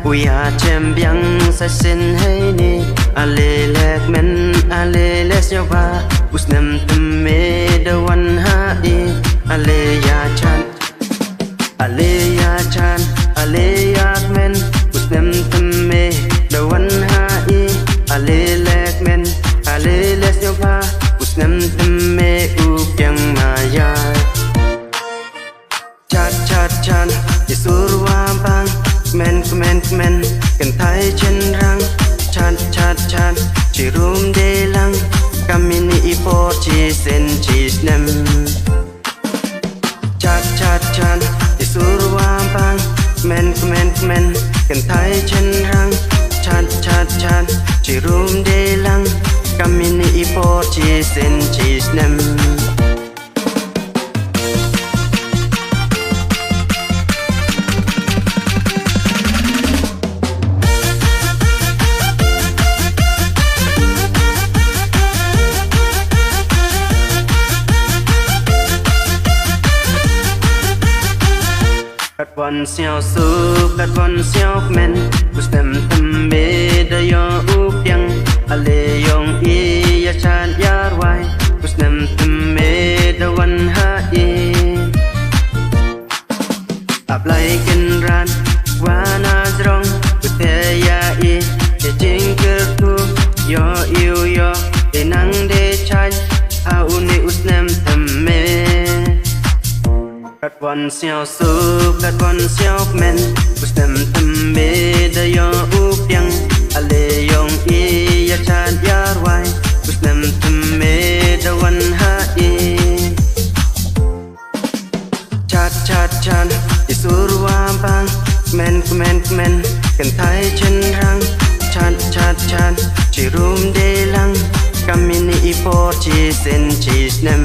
We are champions sen hay ni ale lek men ale les yo ba usnem temme the one ha I ale ya chan ale ya chan ale ya men usnem temme the one ha I ale lek men ale les yo ba usnem temme u kyang ma ya chat chat chan isurwa bang menกันไทยเช่นรังชัดชีรุมเดลังกามินีอีโปชีเซนชีสเนมชัดอิสุรวามปังเมนกันไทยเช่นรังชัดชีรุมเดลังกามินีอีโปชีเซนชีสเนมกัดวันเสียวสูบกัดวันเสียวเมนกุสเต็มทำเบดยออุบยังอเลยองอียาชาญยารไวกุสเต็มทำเบดวันหาอีอับไลกันรันวานาจรองกุเทยาอีเจจิงเกิดทูยออิวยอเอนังเดชัยอาอุเนอุสเต็มทำเบกัดวันเสียวสูบกัดวันเสียวเมนกุสเต็มทำเบดยออุบยังอเลยองอียาชาญยารไวกุสเต็มทำเบดวันหาอีชัดอิสุรวามปังเมนกันไทยเช่นรังชัดชีรุมเดลังกามินีอีโปชีเซนชีสเนม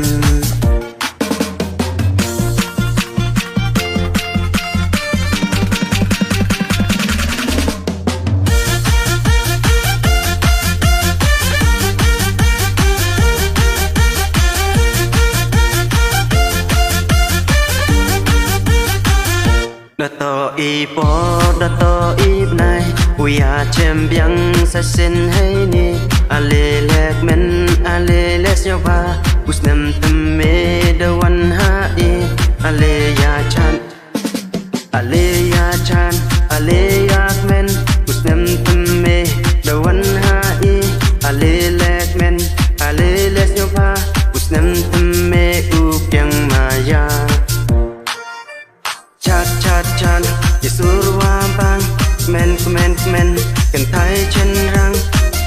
อีปอดต่ออีบนายวิยาเชมยังสัเซนให้นี่อาเลแลกเมนอาเลเลสยาบาอุสเนมตเมเดวันหาอีอาเลยาชันอาเลยาชันอาเลยาเมนอุสเนมตเมเดวันหาอีอาเลแลกเมนอาเลเลสยาบาอุสเนมตเมอุกยังมายาชัดอิสุรวามปังเมนกันไทยเช่นรัง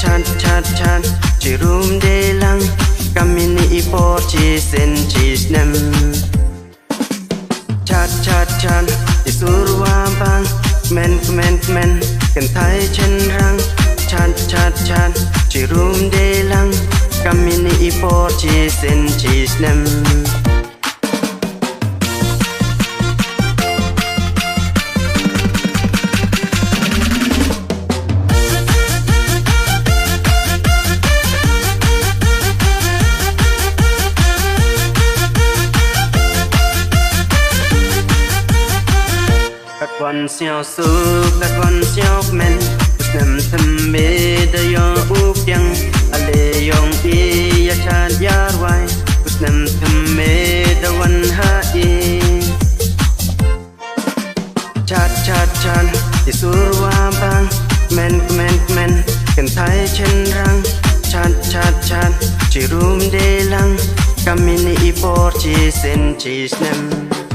ชัดชีรุมเดลังกามินีอีโปชีเซนชีสเนมชัดอิสุรวามปังเมนกันไทยเช่นรังชัดชีรุมเดลังกามินีอีโปชีเซนชีสเนมกัดวันเสียวสูบกัดวันเสียวเมนกุสเต็มทำเบดยออุบยังอเลยองอียาชาญยารไวกุสเต็มทำเบดวันหาอีชัดอิสุรวามปังเมนกันไทยเช่นรังชัดชีรุมเดลังกามินีอีโปชีเซนชีสเนม